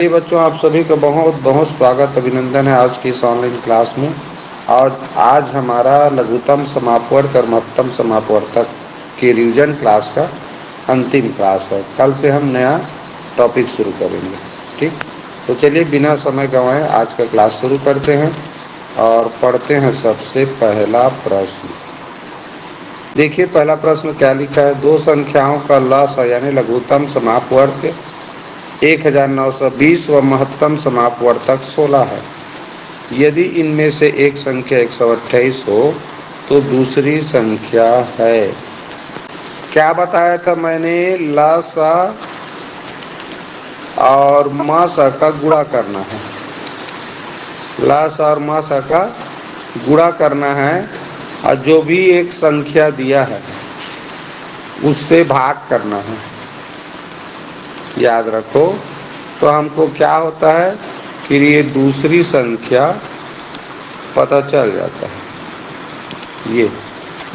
जी बच्चों, आप सभी का बहुत बहुत स्वागत अभिनंदन है आज की इस ऑनलाइन क्लास में। और आज हमारा लघुत्तम समापवर्त और महत्तम समापवर्तक के रिवीजन क्लास का अंतिम क्लास है। कल से हम नया टॉपिक शुरू करेंगे। ठीक, तो चलिए बिना समय गंवाए आज का क्लास शुरू करते हैं और पढ़ते हैं। सबसे पहला प्रश्न देखिए, पहला प्रश्न क्या लिखा है। दो संख्याओं का लसाअ यानी लघुत्तम समापवर्त 1920 व महत्तम समापवर्तक 16 है। यदि इनमें से एक संख्या 128 हो तो दूसरी संख्या है। क्या बताया था मैंने? लसा और मासा का गुणा करना है। लसा और मासा का गुणा करना है और जो भी एक संख्या दिया है उससे भाग करना है। याद रखो, तो हमको क्या होता है, फिर ये दूसरी संख्या पता चल जाता है।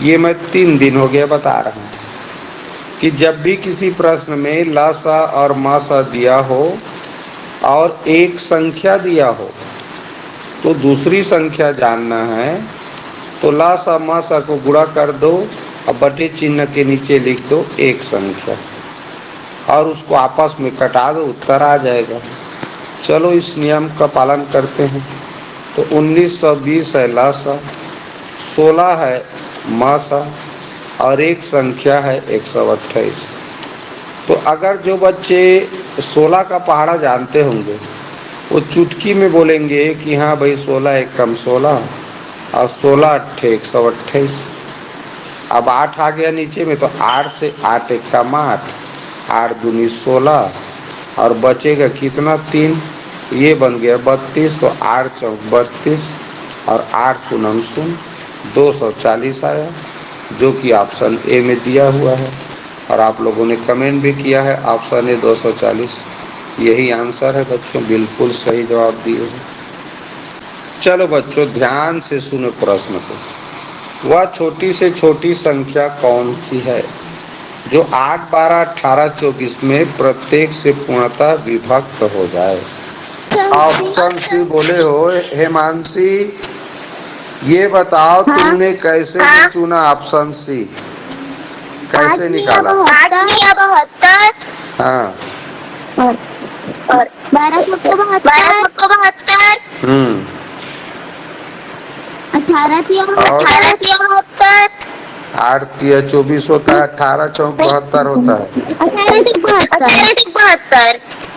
ये मैं 3 दिन हो गया बता रहा हूँ कि जब भी किसी प्रश्न में लसा और मासा दिया हो और एक संख्या दिया हो तो दूसरी संख्या जानना है। तो लसा मासा को गुणा कर दो और बटे चिन्ह के नीचे लिख दो एक संख्या और उसको आपस में कटा दो, उत्तर आ जाएगा। चलो इस नियम का पालन करते हैं। तो 1920 है लसा, 16 है मासा और एक संख्या है 128। तो अगर जो बच्चे 16 का पहाड़ा जानते होंगे वो चुटकी में बोलेंगे कि हाँ भाई 16 एक कम 16 और 16 अट्ठे 128। अब 8 आ गया नीचे में, तो 8 से 8 एक कम 8, 8 दूनी 16 और बचेगा कितना 3, ये बन गया 32। तो 8 चौक 32 और 8 शून्य शून्य 240 आया, जो कि ऑप्शन ए में दिया हुआ है। और आप लोगों ने कमेंट भी किया है ऑप्शन ए 240 यही आंसर है बच्चों, बिल्कुल सही जवाब दिए हैं। चलो बच्चों ध्यान से सुनो प्रश्न को। वह छोटी से छोटी संख्या कौन सी है जो 8, 12, 18, 24 में प्रत्येक से पूर्णतः विभक्त हो जाए? ऑप्शन सी बोले हो हेमांशी। ये बताओ तुमने कैसे चुना ऑप्शन सी? कैसे निकाला? 72 हाँ, और 1272 18 8 तिया 24 होता है, 18 चौक 72 होता है,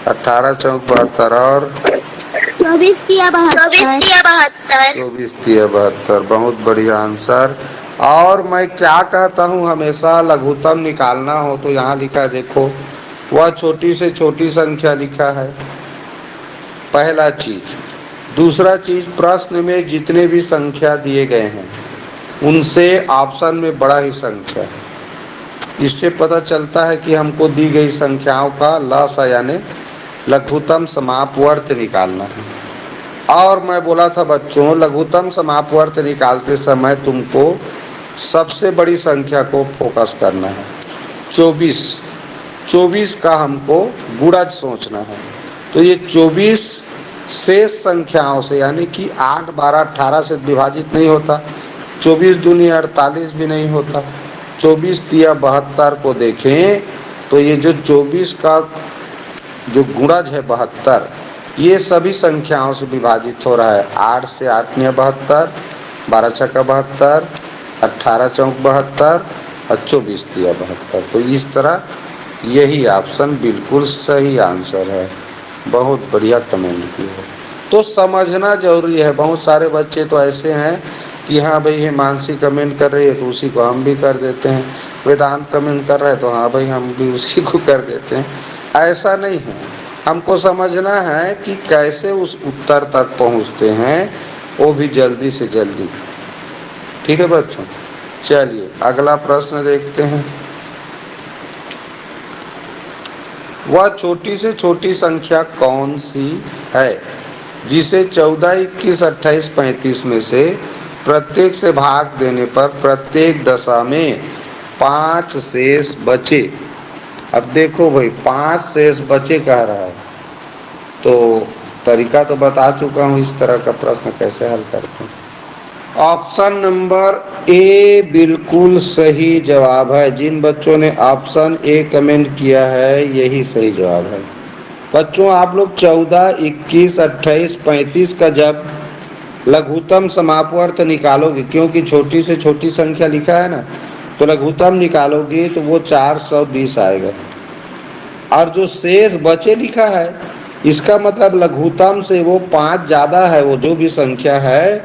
18 चौक 72 और 24 तिया 72। बहुत बढ़िया आंसर। और मैं क्या कहता हूँ, हमेशा लघुत्तम निकालना हो तो यहाँ लिखा है, देखो वह छोटी से छोटी संख्या लिखा है, पहला चीज। दूसरा चीज, प्रश्न में जितने भी संख्या दिए गए हैं उनसे ऑप्शन में बड़ा ही संख्या है। इससे पता चलता है कि हमको दी गई संख्याओं का लसाअ यानी लघुत्तम समापवर्त निकालना है। और मैं बोला था बच्चों, लघुत्तम समापवर्त निकालते समय तुमको सबसे बड़ी संख्या को फोकस करना है। 24 का हमको गुणज सोचना है। तो ये 24 शेष संख्याओं से यानी कि 8, 12, 18 से विभाजित नहीं होता, 24 दूनी 48 भी नहीं होता। 24 तिया 72 को देखें तो ये जो 24 का जो गुणज है 72, ये सभी संख्याओं से विभाजित हो रहा है। 8 से 8 निया 72, 12 छक्का 72, 18 चौक 72 और 24 तिया 72। तो इस तरह यही ऑप्शन बिल्कुल सही आंसर है। बहुत बढ़िया कमेंट किया है। तो समझना जरूरी है। बहुत सारे बच्चे तो ऐसे हैं कि हाँ भाई हिमांशी कमेंट कर रही है तो उसी को हम भी कर देते हैं, वेदांत कमेंट कर रहा है तो हाँ भाई हम भी उसी को कर देते हैं। ऐसा नहीं है, हमको समझना है कि कैसे उस उत्तर तक पहुंचते हैं, वो भी जल्दी से जल्दी। ठीक है बच्चों, चलिए अगला प्रश्न देखते हैं। वह छोटी से छोटी संख्या कौन सी है जिसे 14, 21, 28, 35 में से प्रत्येक से भाग देने पर प्रत्येक दशा में 5 शेष बचे? अब देखो भाई 5 शेष बचे कह रहा है, तो तरीका तो बता चुका हूँ इस तरह का प्रश्न कैसे हल करते हैं। ऑप्शन नंबर ए बिल्कुल सही जवाब है। जिन बच्चों ने ऑप्शन ए कमेंट किया है यही सही जवाब है। बच्चों आप लोग 14, 21, 28, 35 का जब लघुत्तम समापवर्त निकालोगे, क्योंकि छोटी से छोटी संख्या लिखा है ना, तो लघुत्तम निकालोगे तो वो 420 आएगा। और जो शेष बचे लिखा है इसका मतलब लघुत्तम से वो 5 ज्यादा है। वो जो भी संख्या है,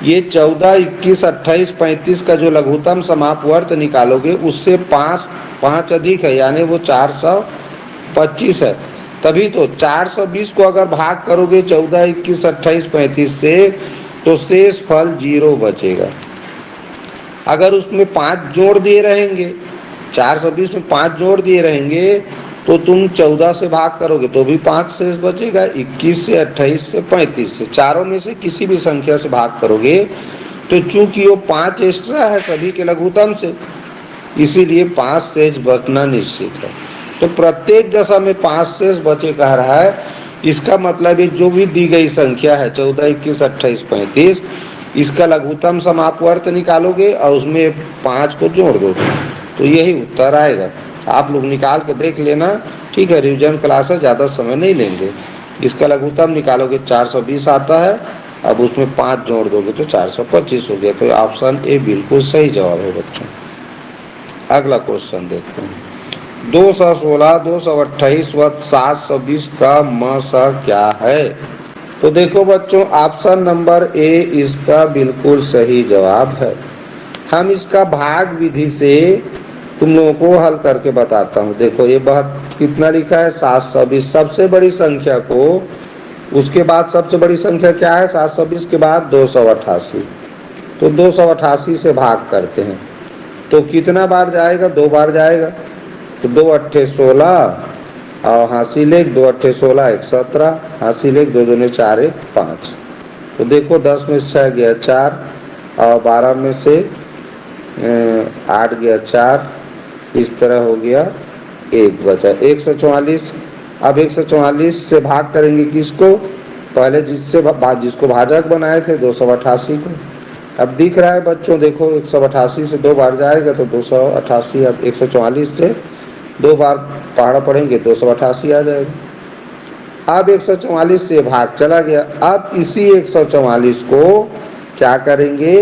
ये 14, 21, 28, 35 का जो लघुत्तम समापवर्त निकालोगे उससे 5 अधिक है, यानी वो 425 है। तभी तो 420 को अगर भाग करोगे 14, 21, 28, 35 से तो शेष फल 0 बचेगा। अगर उसमें 5 जोड़ दिए रहेंगे, 420 में 5 जोड़ दिए रहेंगे तो तुम 14 से भाग करोगे तो भी 5 शेष बचेगा, 21 से, 28 से, 35 से, चारों में से किसी भी संख्या से भाग करोगे तो चूंकि वो 5 एक्स्ट्रा है सभी के लघुत्तम से, इसीलिए 5 शेष बचना निश्चित है। तो प्रत्येक दशा में 5 शेष बचे कह रहा है। इसका मतलब है जो भी दी गई संख्या है 14, 21, 28, 35, इसका लघुत्तम समापवर्त निकालोगे और उसमें 5 को जोड़ दोगे तो यही उत्तर आएगा। आप लोग निकाल के देख लेना, ठीक है। रिवीजन क्लास है, ज़्यादा समय नहीं लेंगे। इसका लघुत्तम निकालोगे 420 आता है, अब उसमें 5 जोड़ दोगे तो 425 हो गया। तो ऑप्शन ए बिल्कुल सही जवाब है बच्चों। अगला क्वेश्चन देखते हैं। 216, 228 व 720 का म क्या है? तो देखो बच्चों, ऑप्शन नंबर ए इसका बिल्कुल सही जवाब है। हम इसका भाग विधि से तुम लोगों को हल करके बताता हूँ। देखो ये बहुत कितना लिखा है 720। सबसे बड़ी संख्या को, उसके बाद सबसे बड़ी संख्या क्या है 720 के बाद 288, तो 288 से भाग करते हैं तो कितना बार जाएगा? 2 बार जाएगा। तो 2 अट्ठे 16 और हासिल 1, 2 अट्ठे 16, 1 17, हासिल 1, 2 दूने 4, 1 5। तो देखो 10 में से 6 गया 4 और 12 में से 8 गया 4, इस तरह हो गया 1 बचा 144। अब 144 से भाग करेंगे किसको? पहले जिसको भाजक बनाए थे 288 को। अब दिख रहा है बच्चों, देखो 188 से 2 बार जाएगा तो 288। अब 144 से 2 बार पहाड़ा पढ़ेंगे 288 आ जाएगा। अब 144 से भाग चला गया। अब इसी 144 को क्या करेंगे?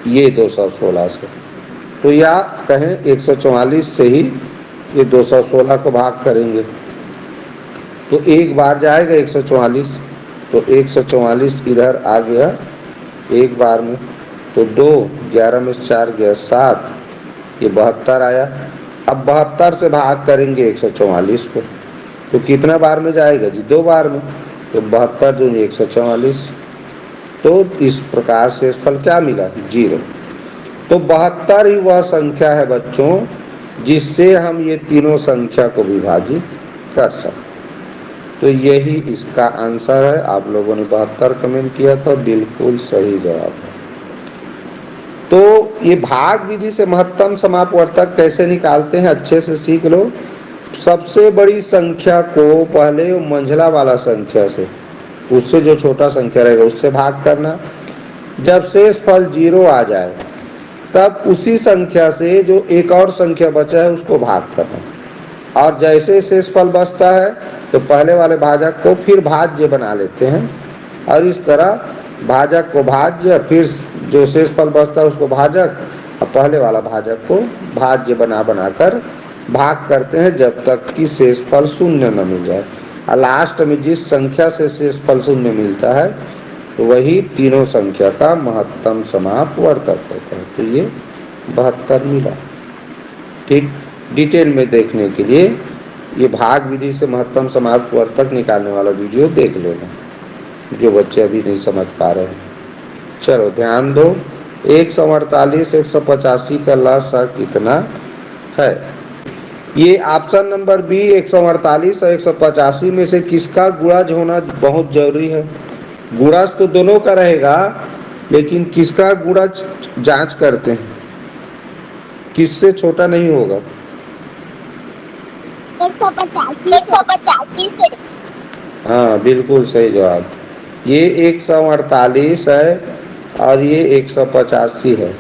ये 216 से, तो या कहें 144 से ही ये 216 को भाग करेंगे तो 1 बार जाएगा 144, तो 144 इधर आ गया 1 बार में, तो 2, 11 में से 4 गया 7, ये 72 आया। अब 72 से भाग करेंगे 144 को तो कितना बार में जाएगा जी? 2 बार में, तो 72 दूनी 144। तो इस प्रकार से फल क्या मिला? 0। तो 72 ही वह संख्या है बच्चों जिससे हम ये तीनों संख्या को विभाजित कर सकते। तो यही इसका आंसर है। आप लोगों ने 72 कमेंट किया था, बिल्कुल सही जवाब है। तो ये भाग विधि से महत्तम समापवर्तक कैसे निकालते हैं अच्छे से सीख लो। सबसे बड़ी संख्या को पहले मंझला वाला संख्या से, उससे जो छोटा संख्या रहेगा उससे भाग करना। जब शेष फल 0 आ जाए तब उसी संख्या से जो एक और संख्या बचा है उसको भाग करना। और जैसे शेष फल बचता है तो पहले वाले भाजक को फिर भाज्य बना लेते हैं और इस तरह भाजक को भाज्य, फिर जो शेष फल बचता है उसको भाजक और पहले वाला भाजक को भाज्य बनाकर भाग करते हैं जब तक कि शेष फल शून्य न मिल जाए। और लास्ट में जिस संख्या से शेष फल शून्य मिलता है तो वही तीनों संख्या का महत्तम समापवर्तक होता है। तो ये 72 मिला। ठीक, डिटेल में देखने के लिए ये भाग विधि से महत्तम समापवर्तक निकालने वाला वीडियो देख लेना, जो बच्चे अभी नहीं समझ पा रहे हैं। चलो ध्यान दो, 148, 185 का लसाअ कितना है? ये ऑप्शन नंबर बी 148 और 185 में से किसका गुणज होना बहुत जरूरी है। गुणज तो दोनों का रहेगा, लेकिन किसका गुणज जांच करते हैं, किससे छोटा नहीं होगा। 185 से हाँ बिल्कुल सही जवाब। ये 148 है और ये 185 है।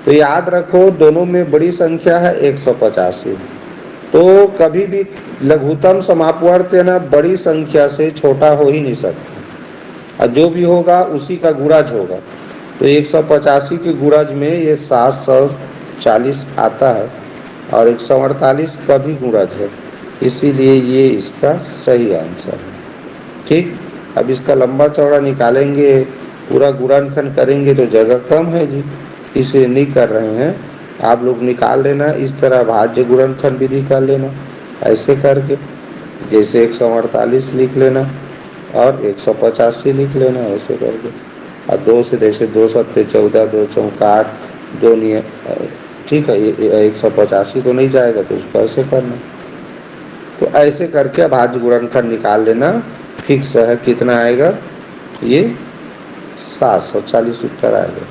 तो याद रखो दोनों में बड़ी संख्या है 185। तो कभी भी लघुत्तम समापवर्त है ना बड़ी संख्या से छोटा हो ही नहीं सकता, और जो भी होगा उसी का गुणज होगा। तो 185 के गुणज में ये 740 आता है और 148 का भी गुणज है, इसीलिए ये इसका सही आंसर है। ठीक, अब इसका लंबा चौड़ा निकालेंगे, पूरा गुणनखंड करेंगे तो जगह कम है जी, इसे नहीं कर रहे हैं। आप लोग निकाल लेना, इस तरह भाज्य गुणनखंड विधि कर लेना, ऐसे करके जैसे 148 लिख लेना और 185 लिख लेना, ऐसे करके। और 2 से जैसे 2 सत्ते 14, 2 चौका 8, 2 नियम, ठीक है। ये 185 तो नहीं जाएगा तो उसको ऐसे करना। तो ऐसे करके भाज्य गुणनखंड निकाल लेना, फिक्स है कितना आएगा, ये 740 उत्तर आएगा।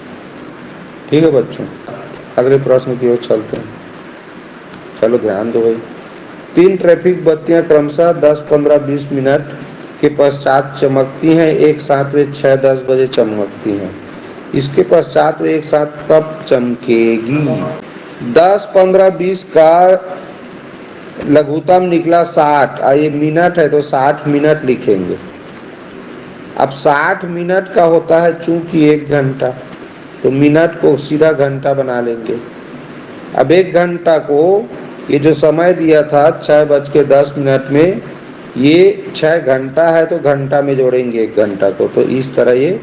ठीक है बच्चों, अगले प्रश्न की ओर चलते हैं। चलो ध्यान दो भाई। 3 ट्रैफिक बत्तियां क्रमशः 10, 15, 20 मिनट के पश्चात चमकती हैं, एक साथ वे 6, 10 बजे चमकती हैं। इसके पश्चात वे एक साथ कब चमकेगी? 10, 15, 20 का लघुत्तम निकला 60, ये मिनट है तो 60 मिनट लिखेंगे। अब 60 मिनट का होता है चूंकि 1 घंटा, तो मिनट को सीधा घंटा बना लेंगे। अब 1 घंटा को ये जो समय दिया था 6:10 में, ये 6 घंटा है तो घंटा में जोड़ेंगे 1 घंटा को, तो इस तरह ये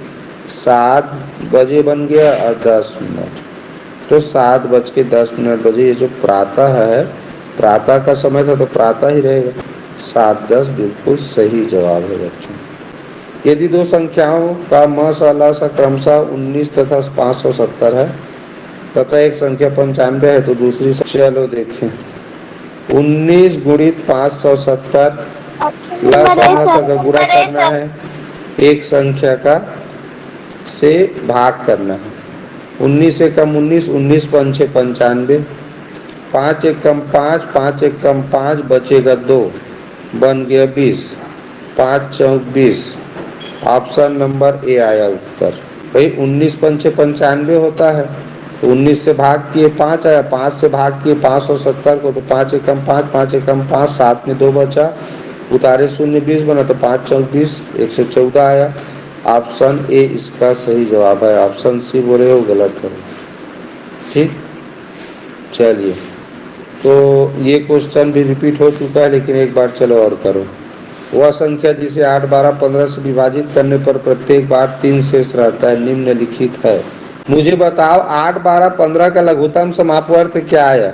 7 बजे बन गया और 10 मिनट, तो 7:10 बजे। ये जो प्रातः है, प्रातः का समय था तो प्रातः ही रहेगा, 7:10 बिल्कुल सही जवाब है बच्चों। यदि दो संख्याओं का मसाला सा क्रमशः 19 तथा 570 है तथा एक संख्या 95 है तो दूसरी। चलो देखें, 19 गुणित 570 का गुणा करना है, एक संख्या का से भाग करना है। 19 से कम 19, 19 पंचे 95, 5 एक कम 5, 5 एक कम 5, बचेगा 2, बन गया 20, 5 चौक 20। ऑप्शन नंबर ए आया उत्तर। भाई 19 पंचे 95 होता है, तो 19 से भाग किए 5 आया, 5 से भाग किए 570 को, तो 5 एक कम 5, 5 एक कम 5, 7 में 2 बचा, उतारे 0, 20 बना, तो 5 चौक 20, 114 आया। ऑप्शन ए इसका सही जवाब है। ऑप्शन सी बोले हो गलत है। ठीक, चलिए, तो ये क्वेश्चन भी रिपीट हो चुका है, लेकिन एक बार चलो और करो। वह संख्या जिसे 8, 12, 15 से विभाजित करने पर प्रत्येक बार 3 शेष रहता है, निम्नलिखित है। मुझे बताओ 8, 12, 15 का लघुत्तम समापवर्त क्या है?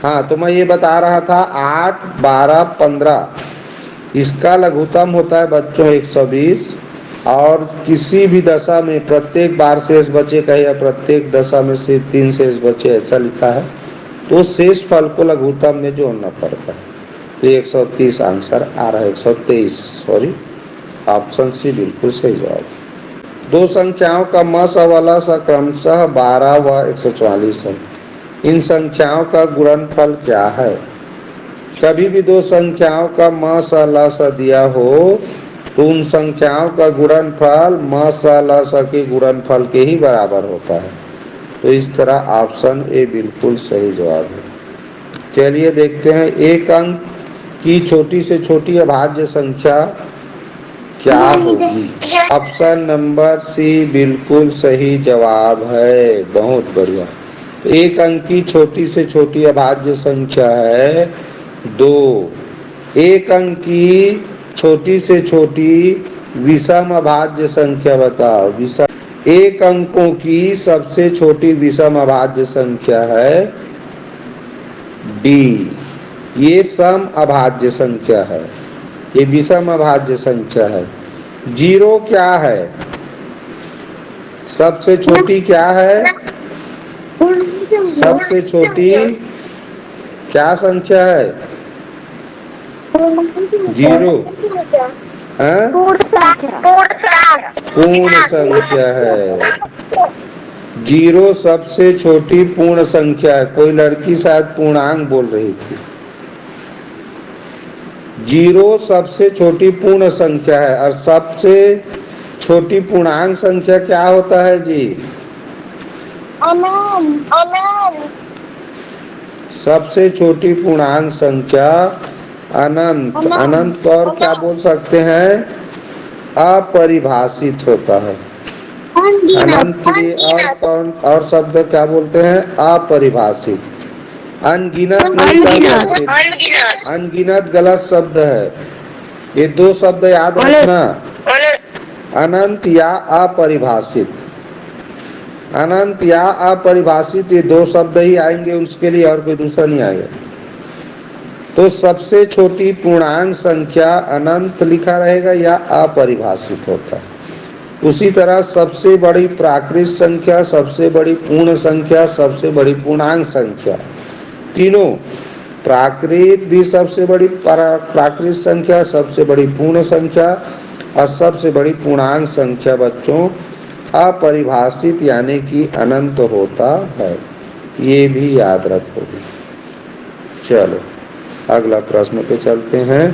हाँ, तो मैं ये बता रहा था 8, 12, 15 इसका लघुत्तम होता है बच्चों 120, और किसी भी दशा में प्रत्येक बार शेष बचेगा या प्रत्येक दशा में से 3 शेष बचे, ऐसा लिखा है, तो शेष फल को लघुत्तम में जोड़ना पड़ता है। तो 130 आंसर आ रहा है, 123 सॉरी, ऑप्शन सी बिल्कुल सही जवाब। दो संख्याओं का मसवाला सा क्रमशः 12 व 144 है। इन संख्याओं का गुणनफल क्या है? कभी भी दो संख्याओं का मसला सा दिया हो तो उन संख्याओं का गुणनफल मसला सा के गुणनफल के ही बराबर होता है। तो इस तरह ऑप्शन ए बिल्कुल सही जवाब है। चलिए देखते हैं, एक अंक की छोटी से छोटी अभाज्य संख्या क्या होगी? ऑप्शन नंबर सी बिल्कुल सही जवाब है, बहुत बढ़िया। एक अंक की छोटी से छोटी अभाज्य संख्या है 2। एक अंक की छोटी से छोटी विषम अभाज्य संख्या बताओ। विषम एक अंकों की सबसे छोटी विषम अभाज्य संख्या है डी। ये सम अभाज्य संख्या है, ये विषम अभाज्य संख्या है। 0 क्या है? सबसे छोटी क्या है? सबसे छोटी क्या संख्या है? 0 पूर्ण संख्या है। 0 सबसे छोटी पूर्ण संख्या है। कोई लड़की शायद पूर्णांक बोल रही थी। जीरो सबसे छोटी पूर्ण संख्या है और सबसे छोटी पूर्णांक संख्या क्या होता है जी? अनंत। अनंत। सबसे छोटी पूर्णांक संख्या अनंत। अनंत को और क्या बोल सकते हैं? अपरिभाषित होता है। अनगिनत। अनंत के और शब्द क्या बोलते हैं? अपरिभाषित। अनगिनत नहीं कर सकते। अनगिनत गलत शब्द है। ये दो शब्द याद रखना, अनंत या अपरिभाषित। अनंत या अपरिभाषित ये दो शब्द ही आएंगे, उसके लिए और कोई दूसरा नहीं आएगा। तो सबसे छोटी पूर्णांक संख्या अनंत लिखा रहेगा या अपरिभाषित होता है। उसी तरह सबसे बड़ी प्राकृत संख्या, सबसे बड़ी पूर्ण संख्या, सबसे बड़ी पूर्णांक संख्या, तीनों प्राकृत भी सबसे बड़ी प्राकृत संख्या, सबसे बड़ी पूर्ण संख्या और सबसे बड़ी पूर्णांक संख्या बच्चों अपरिभाषित यानी कि अनंत होता है। ये भी याद रखोगे। चलो अगला प्रश्न पे चलते हैं।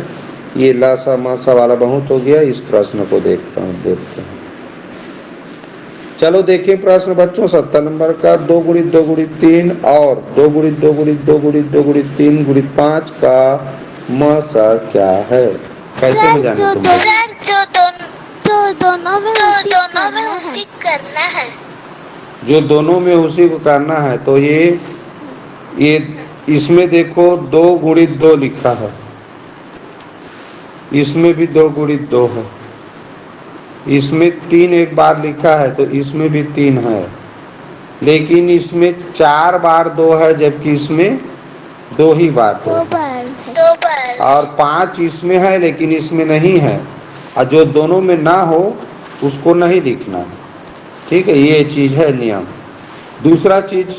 ये लासा मासा वाला बहुत हो गया, इस प्रश्न को देखते हैं। चलो देखिए प्रश्न बच्चों 70 नंबर का। 2 गुणित 2 गुणित 3 और 2 गुणित 2 गुणित 2 गुणित 2 गुणित 3 गुणित 5 का मसा क्या है? कैसे में जाने तुम? दोनों में उसी करना है। जो दोनों में उसी को करना है, तो ये इसमें देखो 2 गुणित 2 लिखा है, इसमें भी 2 गुणित 2 है, इसमें 3 एक बार लिखा है तो इसमें भी 3 है, लेकिन इसमें 4 बार 2 है जबकि इसमें 2 ही बार 2 है। और 5 इसमें है लेकिन इसमें नहीं है, और जो दोनों में ना हो उसको नहीं लिखना है। ठीक है, ये चीज है नियम। दूसरा चीज,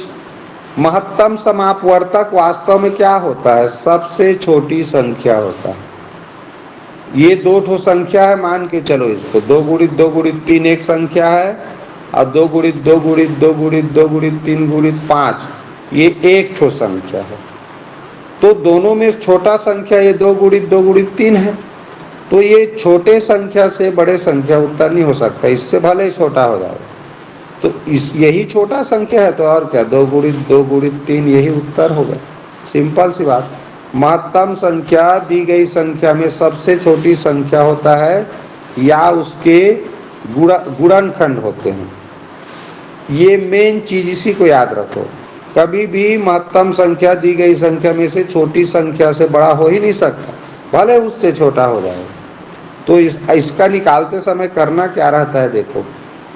महत्तम समापवर्तक वास्तव में क्या होता है? सबसे छोटी संख्या होता है। ये 2 ठो संख्या है, मान के चलो इसको। 2 गुणित 2 गुणित 3 एक संख्या है और 2 गुणित 2 गुणित 2 गुणित 2 गुणित 3 गुणित 5 ये एक ठो संख्या है। तो दोनों में छोटा संख्या ये 2 गुणित 2 गुणित 3 है। तो ये छोटे संख्या से बड़े संख्या उत्तर नहीं हो सकता, इससे भले ही छोटा हो जाए। तो यही छोटा संख्या है, तो और क्या, 2 गुणित 2 गुणित 3 यही उत्तर होगा। सिंपल सी बात। महत्तम संख्या दी गई संख्या में सबसे छोटी संख्या होता है या उसके गुणनखंड होते हैं। ये मेन चीज, इसी को याद रखो। कभी भी महत्तम संख्या दी गई संख्या में से छोटी संख्या से बड़ा हो ही नहीं सकता, भले उससे छोटा हो जाए। तो इसका निकालते समय करना क्या रहता है? देखो,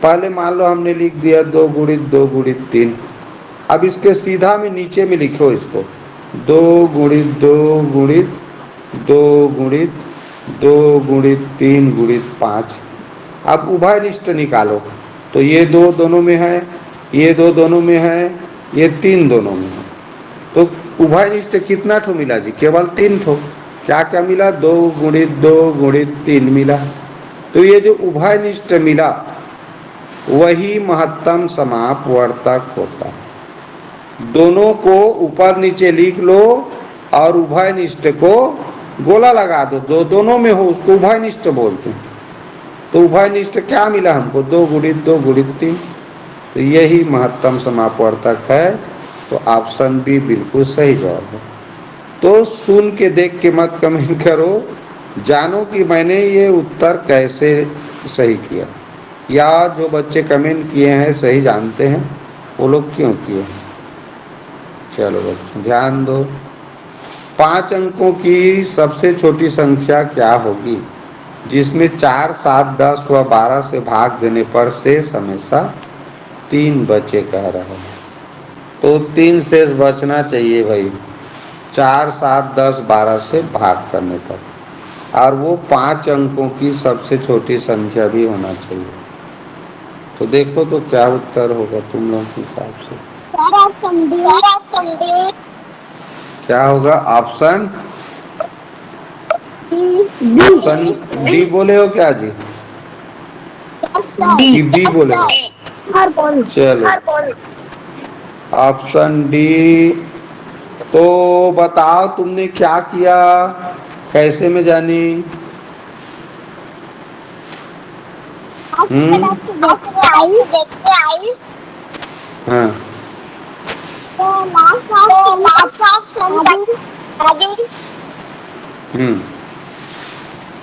पहले मान लो हमने लिख दिया 2 गुणित 2 गुणित 3। अब इसके सीधा में नीचे में लिखो इसको 2 गुणित 2 गुणित 2 गुणित 2 गुणित 3 गुणित 5। अब उभयनिष्ठ निकालो, तो ये 2 दोनों में है, ये 2 दोनों में है, ये 3 दोनों में है। तो उभयनिष्ठ कितना ठो मिला जी? केवल 3 ठो। क्या क्या मिला? 2 गुणित 2 गुणित 3 मिला। तो ये जो उभयनिष्ठ मिला वही महत्तम समापवर्तक होता है। दोनों को ऊपर नीचे लिख लो और उभयनिष्ठ को गोला लगा दो, दोनों में हो उसको उभयनिष्ठ बोलते हैं। तो उभयनिष्ठ क्या मिला हमको? 2 गुणित 2 गुणित 3। तो यही महत्तम समापवर्तक है। तो ऑप्शन बी बिल्कुल सही जवाब है। तो सुन के देख के मत कमेंट करो, जानो कि मैंने ये उत्तर कैसे सही किया, या जो बच्चे कमेंट किए हैं सही जानते हैं वो लोग क्यों किए हैं। चलो बच्चों ध्यान दो। 5 अंकों की सबसे छोटी संख्या क्या होगी जिसमें 4, 7, 10 व 12 से भाग देने पर शेष हमेशा 3 बचे कह रहे हैं। तो 3 शेष बचना चाहिए भाई, 4, 7, 10, 12 से भाग करने पर, और वो 5 अंकों की सबसे छोटी संख्या भी होना चाहिए। तो देखो तो क्या उत्तर होगा तुम लोगों के हिसाब से? क्या होगा? ऑप्शन डी बोले हो क्या जी? बी बोले हो? चलो ऑप्शन डी। तो बताओ तुमने क्या किया? कैसे में जानी? देखते आई हाँ। तो हम्म।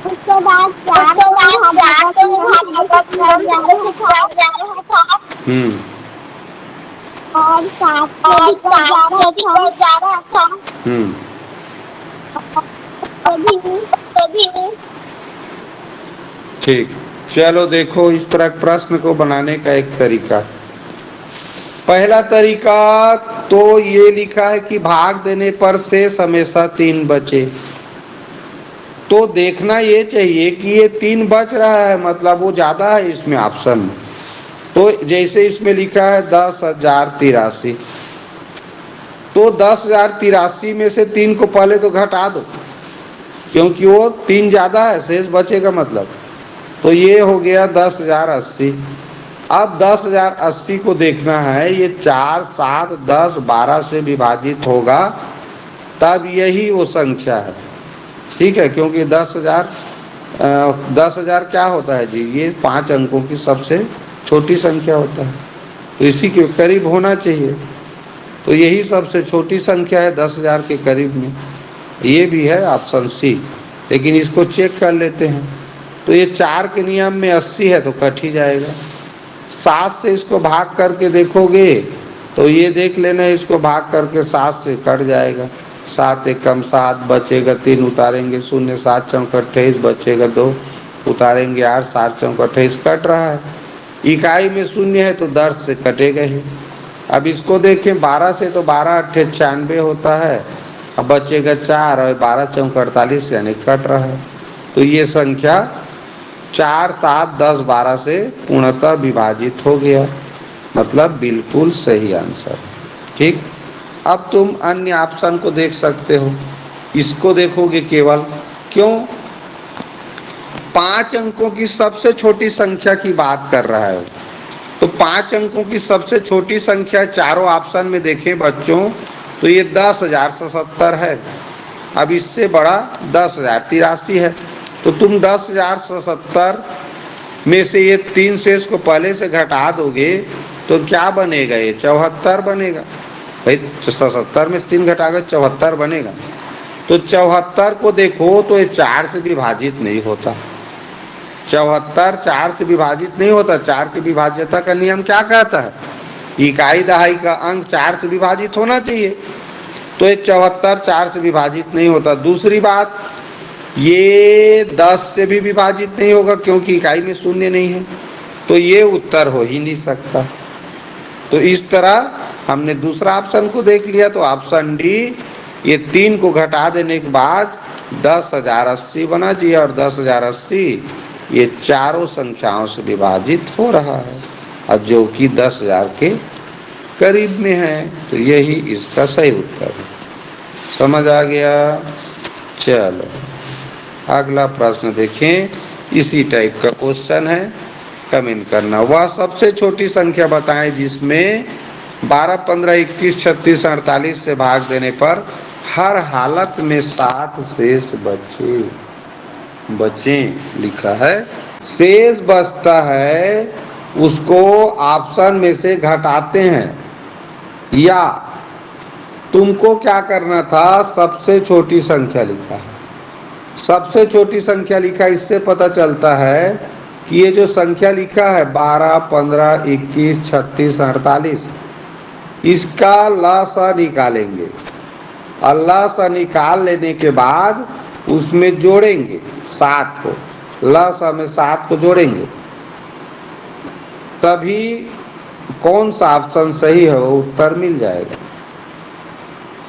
उसके बाद हम्म। और सात जा रहा था हम्म। तभी तभी ठीक। चलो देखो, इस तरह प्रश्न को बनाने का एक तरीका। पहला तरीका तो ये लिखा है कि भाग देने पर शेष हमेशा 3 बचे। तो देखना ये चाहिए कि ये 3 बच रहा है, मतलब वो ज्यादा है इसमें ऑप्शन में। तो जैसे इसमें लिखा है 10,083, तो 10,083 में से 3 को पहले तो घटा दो, क्योंकि वो 3 ज्यादा है, शेष बचेगा मतलब। तो ये हो गया 10,080। अब 10,080 को देखना है, ये 4, 7, 10, 12 से विभाजित होगा तब यही वो संख्या है। ठीक है, क्योंकि 10,000 क्या होता है जी, ये 5 अंकों की सबसे छोटी संख्या होता है, तो इसी के करीब होना चाहिए। तो यही सबसे छोटी संख्या है 10,000 के करीब में, ये भी है ऑप्शन सी। लेकिन इसको चेक कर लेते हैं। तो ये 4 के नियम में 80 है तो कट ही जाएगा। 7 से इसको भाग करके देखोगे तो ये देख लेना, इसको भाग करके 7 से कट जाएगा। 7 एकम 7 बचेगा, 3 उतारेंगे 0, 7 चौक 28 बचेगा, 2 उतारेंगे 8, 7 चौक 28 कट रहा है। इकाई में 0 है तो 10 से कटेगा ही। अब इसको देखें 12 से, तो 12 8 96 होता है, अब बचेगा 4 और 12 चौक 48 यानी कट रहा है। तो ये संख्या 4, 7, 10, 12 से पूर्णतः विभाजित हो गया, मतलब बिल्कुल सही आंसर। ठीक। अब तुम अन्य ऑप्शन को देख सकते हो। इसको देखोगे केवल, क्यों? 5 अंकों की सबसे छोटी संख्या की बात कर रहा है। तो 5 अंकों की सबसे छोटी संख्या चारों ऑप्शन में देखें बच्चों, तो ये 10,077 है। अब इससे बड़ा 10,083 है। तो तुम 10,077 में से ये 3 शेष को पहले से घटा दोगे तो क्या बनेगा? ये 74 बनेगा। भाई 77 में से 3 घटाकर 74 बनेगा। तो 74 को देखो तो ये 4 से विभाजित नहीं होता। 74 4 से विभाजित नहीं होता। 4 की विभाज्यता का नियम क्या कहता है? इकाई दहाई का अंक 4 से विभाजित होना चाहिए। तो ये 74 4 से विभाजित नहीं होता। दूसरी बात, ये 10 से भी विभाजित नहीं होगा क्योंकि इकाई में 0 नहीं है, तो ये उत्तर हो ही नहीं सकता। तो इस तरह हमने दूसरा ऑप्शन को देख लिया। तो ऑप्शन डी, ये 3 को घटा देने के बाद 10,080 बना जी, और 10,080 ये चारों संख्याओं से विभाजित हो रहा है, और जो कि 10,000 के करीब में है। तो यही इसका सही उत्तर है। समझ आ गया? चलो अगला प्रश्न देखें। इसी टाइप का क्वेश्चन है, कमेंट करना। वह सबसे छोटी संख्या बताएं जिसमें 12, 15, 21, 36, 48 से भाग देने पर हर हालत में 7 शेष बचे लिखा है। शेष बचता है उसको ऑप्शन में से घटाते हैं, या तुमको क्या करना था? सबसे छोटी संख्या लिखा है। सबसे छोटी संख्या लिखा, इससे पता चलता है कि ये जो संख्या लिखा है 12, 15, 21, 36, 48, इसका लसा निकालेंगे। और लसा निकाल लेने के बाद उसमें जोड़ेंगे 7 को। लसा में 7 को जोड़ेंगे, तभी कौन सा ऑप्शन सही है वो उत्तर मिल जाएगा।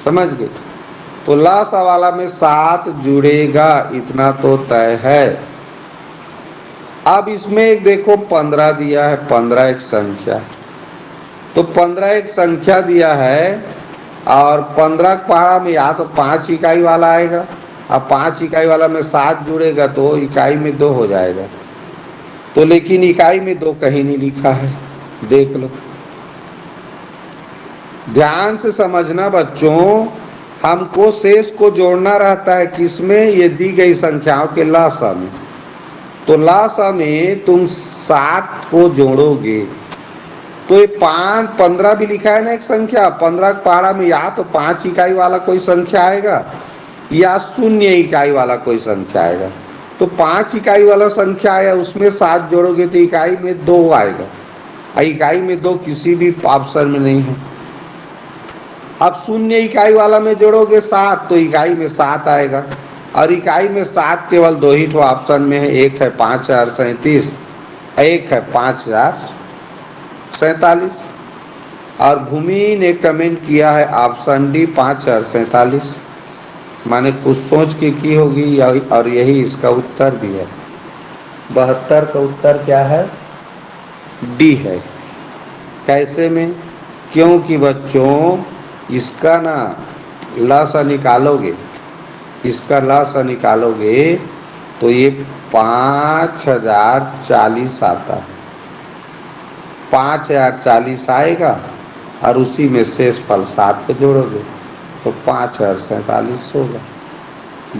समझ गए? तो लसा वाला में 7 जुड़ेगा, इतना तो तय है। अब इसमें एक देखो 15 दिया है, 15 एक संख्या है। तो 15 एक संख्या दिया है, और 15 पहाड़ा में या तो 5 इकाई वाला आएगा, अब 5 इकाई वाला में 7 जुड़ेगा तो इकाई में 2 हो जाएगा। तो लेकिन इकाई में 2 कहीं नहीं लिखा है, देख लो। ध्यान से समझना बच्चों, हमको शेष को जोड़ना रहता है किसमें, ये दी गई संख्याओं के लसा में। तो लसा में तुम 7 को जोड़ोगे तो ये 5 15 भी लिखा है ना एक संख्या, 15 पहाड़ा में या तो 5 इकाई वाला कोई संख्या आएगा या 0 इकाई वाला कोई संख्या आएगा। तो 5 इकाई वाला संख्या आया, उसमें 7 जोड़ोगे तो इकाई में 2 आएगा, इकाई में 2 किसी भी ऑप्शन में नहीं है। अब 0 इकाई वाला में जोड़ोगे 7 तो इकाई में 7 आएगा, और इकाई में 7 केवल 2 ही तो ऑप्शन में है, एक है 5037, एक है 5047। और भूमि ने कमेंट किया है ऑप्शन डी 5047, माने कुछ सोच के की होगी, और यही इसका उत्तर भी है। 72 का उत्तर क्या है, डी है। कैसे में, क्योंकि बच्चों इसका ना लसा निकालोगे, इसका लसा निकालोगे तो ये 5040 आता है, 5040 आएगा और उसी में शेष फल 7 को जोड़ोगे तो 5047 होगा।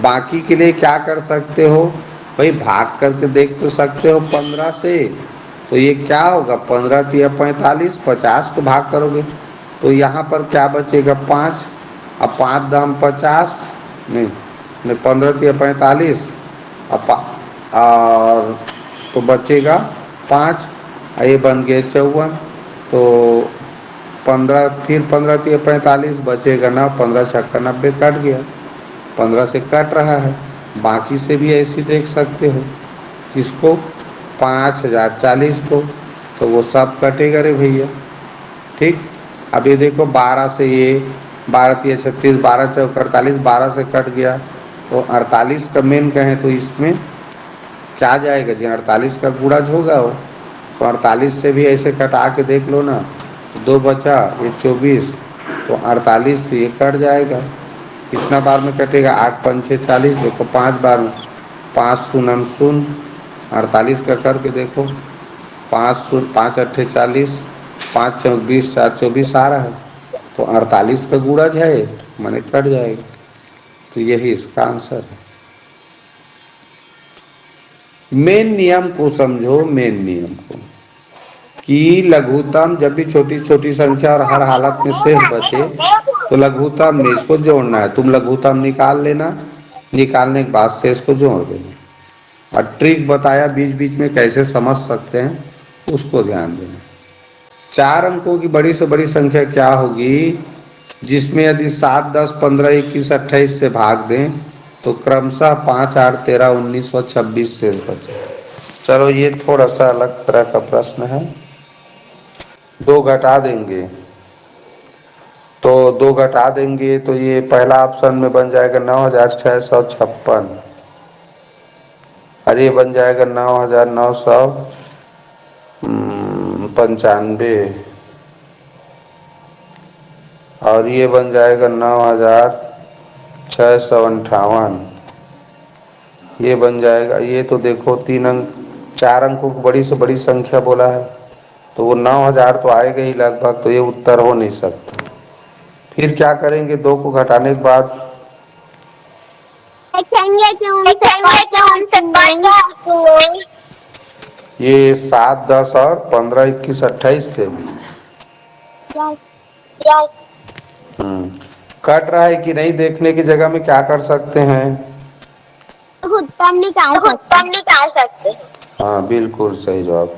बाकी के लिए क्या कर सकते हो भाई, भाग करके देख तो सकते हो 15 से, तो ये क्या होगा 15 तिया 45, 50 को भाग करोगे तो यहाँ पर क्या बचेगा 5, अब 5 दाम 50, नहीं 15 तिया 45, और तो बचेगा 5, ये बन गए 54, तो 15 फिर 15 तिया 45 बचेगा ना, 15 छक्का 90 कट गया, 15 से कट रहा है। बाकी से भी ऐसे देख सकते हो किसको, 5040 को, तो वो सब कटेगा रे भैया। ठीक, अब ये देखो 12 से ये 12 तिया 36, 12 चौक 48, 12 से कट गया तो 48 का मेन कहें तो इसमें क्या जाएगा जी, 48 का गुणज होगा वो, तो 48 से भी ऐसे कटा के देख लो ना, 2 बचा, ये 24, तो 48 से ये कट जाएगा। कितना बार में कटेगा, 8 पंचे 40, देखो 5 बार में, 5 शून्य शून्य, 48 का करके देखो, 5 शून्य 5 अट्ठे 40, 5 चौक 20, 4 24 आ रहा है, तो 48 का गुणज है, माने कट जाएगा। तो यही इसका आंसर है। मेन नियम को समझो, मेन नियम को, कि लघुत्तम जब भी छोटी छोटी संख्या और हर हालत में शेष बचे तो लघुत्तम में इसको जोड़ना है। तुम लघुत्तम निकाल लेना, निकालने के बाद शेष को जोड़ देना, और ट्रिक बताया बीच बीच में कैसे समझ सकते हैं उसको ध्यान देना। 4 अंकों की बड़ी से बड़ी संख्या क्या होगी, जिसमें यदि 7 10 15 21 28 से भाग दें तो क्रमशः 5 8 13 19 और 26 शेष बचे। चलो ये थोड़ा सा अलग तरह का प्रश्न है, 2 घटा देंगे तो 2 घटा देंगे तो ये पहला ऑप्शन में बन जाएगा 9656, और ये बन जाएगा 9995, और ये बन जाएगा 9658, ये बन जाएगा, ये तो देखो 3 अंक 4 अंकों की बड़ी से बड़ी संख्या बोला है तो वो 9000 तो आएगा ही लगभग, तो ये उत्तर हो नहीं सकता। फिर क्या करेंगे, 2 को घटाने के बाद ये 7 10 और 15 21 28 से कट रहा है कि नहीं देखने की जगह में क्या कर सकते हैं, उत्तम निकाल सकते हैं। हाँ बिल्कुल सही जवाब।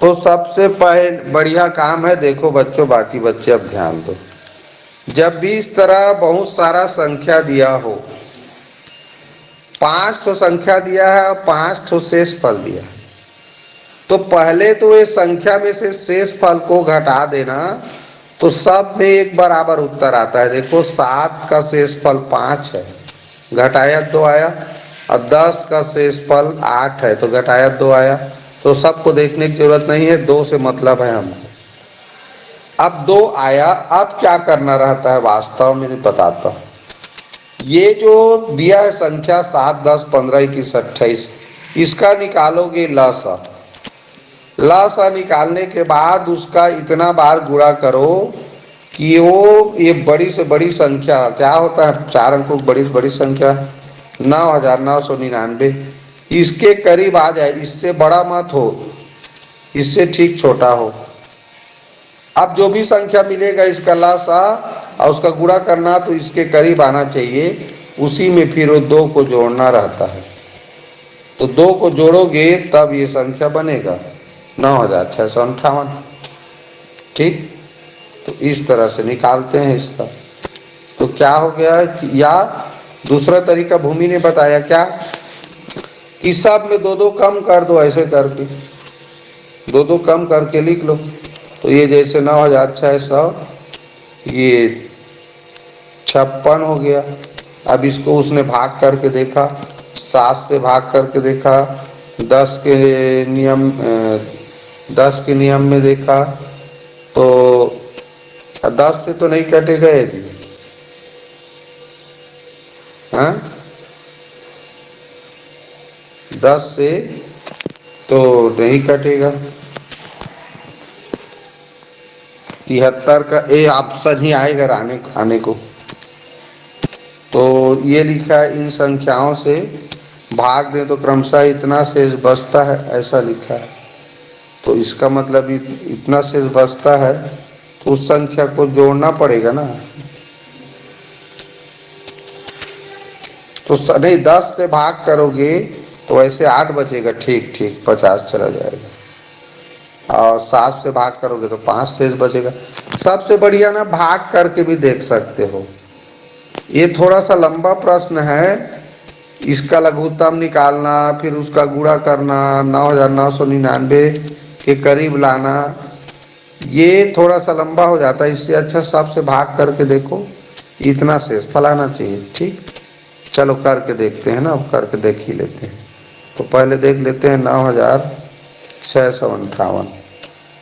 तो सबसे पहले बढ़िया काम है, देखो बच्चों, बाकी बच्चे अब ध्यान दो, जब भी इस तरह बहुत सारा संख्या दिया हो, 5 ठो संख्या दिया है और 5 ठो शेष फल दिया है, तो पहले तो ये संख्या में से शेष फल को घटा देना, तो सब में एक बराबर उत्तर आता है। देखो 7 का शेष फल 5 है, घटाया 2 आया, और 10 का शेष फल 8 है तो घटाया 2 आया, तो सबको देखने की जरूरत नहीं है, 2 से मतलब है हमको। अब 2 आया, अब क्या करना रहता है वास्तव में बताता हूं। ये जो दिया है संख्या 7 10 15 21 28, इसका निकालोगे लसा, लसा निकालने के बाद उसका इतना बार गुणा करो कि वो ये बड़ी से बड़ी संख्या क्या होता है, 4 अंकों की बड़ी से बड़ी संख्या 9,999, इसके करीब आ जाए, इससे बड़ा मत हो, इससे ठीक छोटा हो। अब जो भी संख्या मिलेगा इसका लसा और उसका गुणा करना तो इसके करीब आना चाहिए, उसी में फिर वो 2 को जोड़ना रहता है। तो 2 को जोड़ोगे तब ये संख्या बनेगा 9,658। ठीक, तो इस तरह से निकालते हैं इसका। तो क्या हो गया, या दूसरा तरीका भूमि ने बताया क्या, कि सब में 2-2 कम कर दो, ऐसे करके 2-2 कम करके लिख लो। तो ये जैसे 9,600 ये 56 हो गया। अब इसको उसने भाग करके देखा, 7 से भाग करके देखा, 10 के नियम 10 के नियम में देखा तो 10 से तो नहीं कटेगा यदि, हाँ 10 से तो नहीं कटेगा। 73 का ए ऑप्शन ही आएगा आने को। तो ये लिखा है इन संख्याओं से भाग दें तो क्रमशः इतना शेष बचता है, ऐसा लिखा है। तो इसका मतलब इतना शेष बचता है तो उस संख्या को जोड़ना पड़ेगा ना। तो नहीं 10 से भाग करोगे तो ऐसे 8 बचेगा, ठीक ठीक 50 चला जाएगा। और 7 से भाग करोगे तो 5 शेष बचेगा। सबसे बढ़िया ना भाग करके भी देख सकते हो। ये थोड़ा सा लंबा प्रश्न है, इसका लघुत्तम निकालना, फिर उसका गुणा करना, 9,999 के करीब लाना, ये थोड़ा सा लंबा हो जाता है। इससे अच्छा सबसे भाग करके देखो, इतना शेष फलाना चाहिए। ठीक, चलो करके देखते हैं ना, अब करके देख ही लेते हैं। तो पहले देख लेते हैं 9,658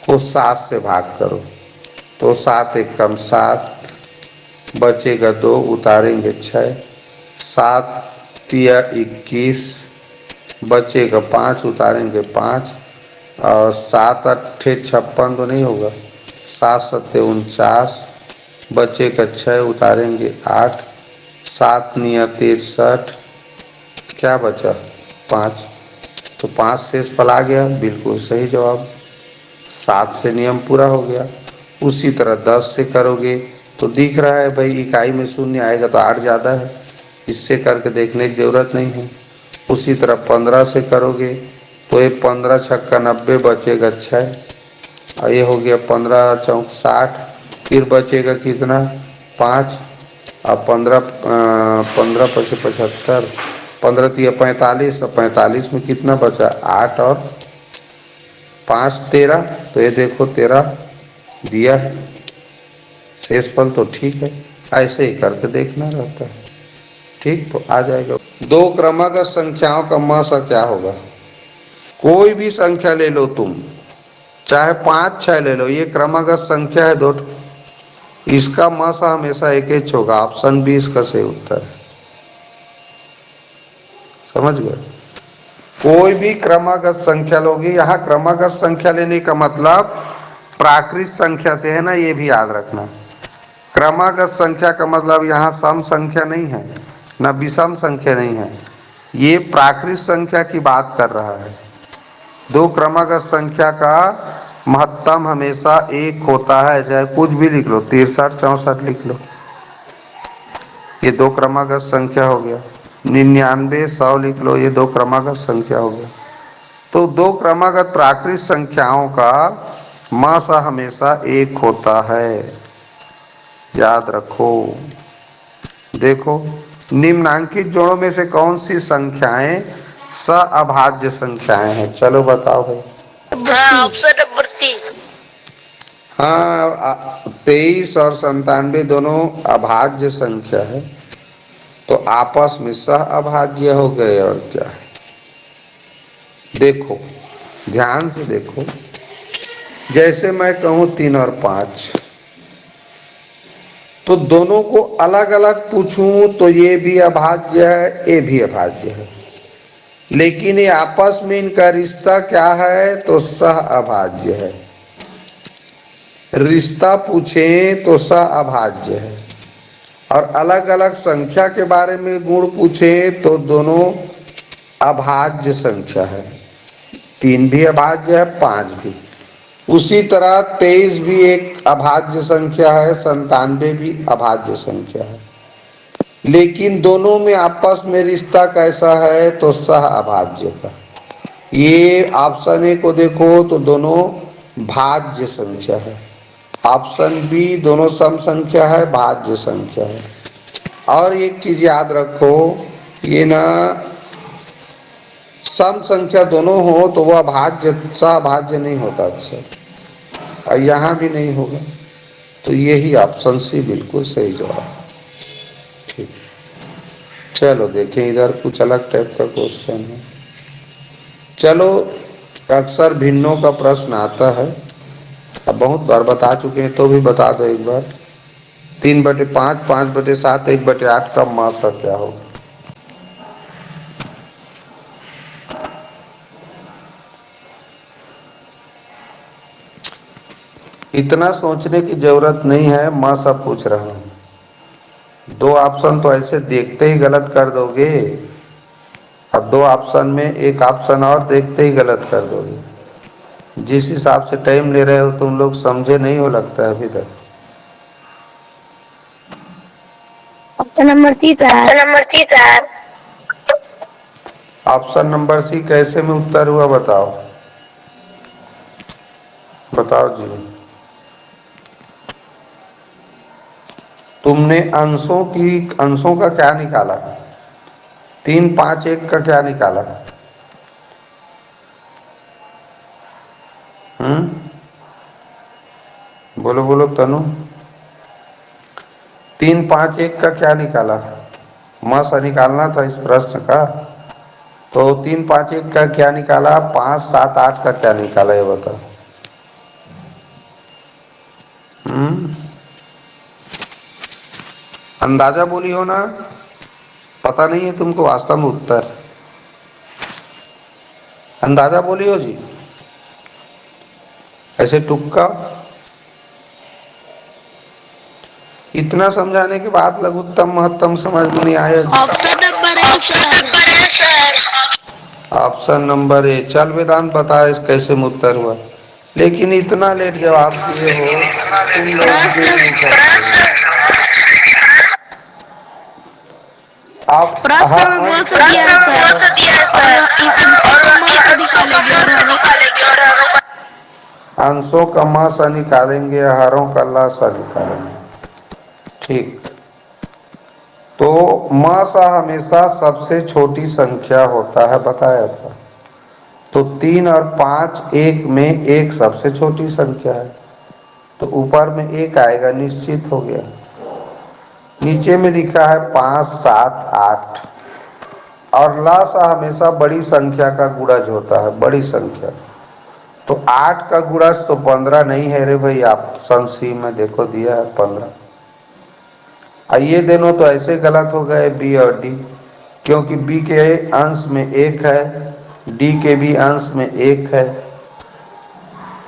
को 7 से भाग करो तो 7 एकम 7, बचेगा 2, उतारेंगे 6, 7 तिया 21, बचेगा 5, उतारेंगे 5, और 7 अट्ठे 56 तो नहीं होगा, 7 सत्ते 49, बचेगा 6, उतारेंगे 8, 7 निया 63, क्या बचा 5, तो 5 शेष फल आ गया, बिल्कुल सही जवाब। 7 से नियम पूरा हो गया। उसी तरह 10 से करोगे तो दिख रहा है भाई इकाई में शून्य आएगा तो 8 ज़्यादा है, इससे करके देखने की ज़रूरत नहीं है। उसी तरह 15 से करोगे तो ये 15 छक्का 90, बचेगा 6, और ये हो गया 15 चौक 60, फिर बचेगा कितना 5, और 15 पचे 75, 15 तिया 45, और 45 में कितना बचा 8 और 5 13, तो ये देखो 13 दिया है, शेष फल तो ठीक है। ऐसे ही करके देखना रहता है। ठीक, तो आ जाएगा। 2 क्रमागत संख्याओं का मासा क्या होगा। कोई भी संख्या ले लो तुम, चाहे 5 6 ले लो, ये क्रमागत संख्या है 2, इसका मासा हमेशा एक ही होगा। ऑप्शन बी इसका सही उत्तर है। समझ गए। कोई भी क्रमागत संख्या लोगे, यहाँ क्रमागत संख्या लेने का मतलब प्राकृत संख्या से है ना, ये भी याद रखना। क्रमागत संख्या का मतलब यहाँ सम संख्या नहीं है, न विषम संख्या नहीं है, ये प्राकृत संख्या की बात कर रहा है। 2 क्रमागत संख्या का महत्तम हमेशा 1 होता है, चाहे कुछ भी लिख लो, 63 64 लिख लो, ये 2 क्रमागत संख्या हो गया। 99 100 लिख लो, ये 2 क्रमागत संख्या हो गया। तो 2 क्रमागत प्राकृत संख्याओं का मासा हमेशा 1 होता है, याद रखो। देखो निम्नांकित जोड़ों में से कौन सी संख्याएं सअभाज्य संख्याएं हैं, चलो बताओ भाई। Option number C. हाँ 23 और 97 दोनों अभाज्य संख्या है, तो आपस में सह अभाज्य हो गए। और क्या है, देखो ध्यान से देखो, जैसे मैं कहूं 3 और 5, तो दोनों को अलग अलग पूछूं तो ये भी अभाज्य है, ये भी अभाज्य है, लेकिन ये आपस में इनका रिश्ता क्या है, तो सह अभाज्य है। रिश्ता पूछें तो स अभाज्य है, और अलग अलग संख्या के बारे में गुण पूछें तो दोनों अभाज्य संख्या है। 3 भी अभाज्य है, 5 भी। उसी तरह 23 भी एक अभाज्य संख्या है, 97 भी अभाज्य संख्या है। लेकिन दोनों में आपस में रिश्ता कैसा है, तो सह अभाज्य का। ये ऑप्शन ए को देखो तो दोनों भाज्य संख्या है, ऑप्शन बी दोनों सम संख्या है, भाज्य संख्या है। और एक चीज याद रखो, ये ना सम संख्या दोनों हो तो वह भाज्य सह नहीं होता अक्सर, और यहाँ भी नहीं होगा। तो यही ऑप्शन सी बिल्कुल सही जवाब। ठीक, चलो देखें इधर कुछ अलग टाइप का क्वेश्चन है। चलो, अक्सर भिन्नों का प्रश्न आता है, अब बहुत बार बता चुके हैं तो भी बता दो एक बार। 3/5, 5/7, 1/8 का मासा क्या होगा? इतना सोचने की जरूरत नहीं है, मैं सब पूछ रहा हूं। 2 ऑप्शन तो ऐसे देखते ही गलत कर दोगे, अब 2 ऑप्शन में एक ऑप्शन और देखते ही गलत कर दोगे। जिस हिसाब से टाइम ले रहे हो तुम लोग समझे नहीं हो लगता है अभी तक। Option number C sir. Option number C कैसे में उत्तर हुआ बताओ, बताओ जी। तुमने अंशों का क्या निकाला? 3, 5, 1 का क्या निकाला? बोलो बोलो तनु। 3, 5, 1 का क्या निकाला? मसा निकालना था इस प्रश्न का। तो 3, 5, 1 का क्या निकाला? 5, 7, 8 का क्या निकाला ये बताओ। अंदाजा बोली हो ना, पता नहीं है तुमको वास्तव में उत्तर। अंदाजा बोली हो जी, ऐसे तुक्का। इतना समझाने के बाद लघुत्तम महत्तम समझ में नहीं आया। Option number A sir. Option number A. चल वेदांत बता इस कैसे में उत्तर हुआ, लेकिन इतना लेट जवाब दिए हो तुम लोग भी नहीं करते। आप प्रश्न में बहुत सा दिया है सर। अंशों का मासा निकालेंगे, हरों का लासा निकालेंगे। ठीक, तो मासा हमेशा सबसे छोटी संख्या होता है, बताया था। तो 3 और 5, 1 में 1 सबसे छोटी संख्या है, तो ऊपर में 1 आएगा, निश्चित हो गया। नीचे में लिखा है 5, 7, 8, और लासा हमेशा बड़ी संख्या का गुणज होता है, बड़ी संख्या। तो 8 का गुणज तो 15 नहीं है रे भाई, ऑप्शन सी में देखो दिया है 15। ये दोनों तो ऐसे गलत हो गए, बी और डी, क्योंकि बी के अंश में 1 है, डी के भी अंश में 1 है।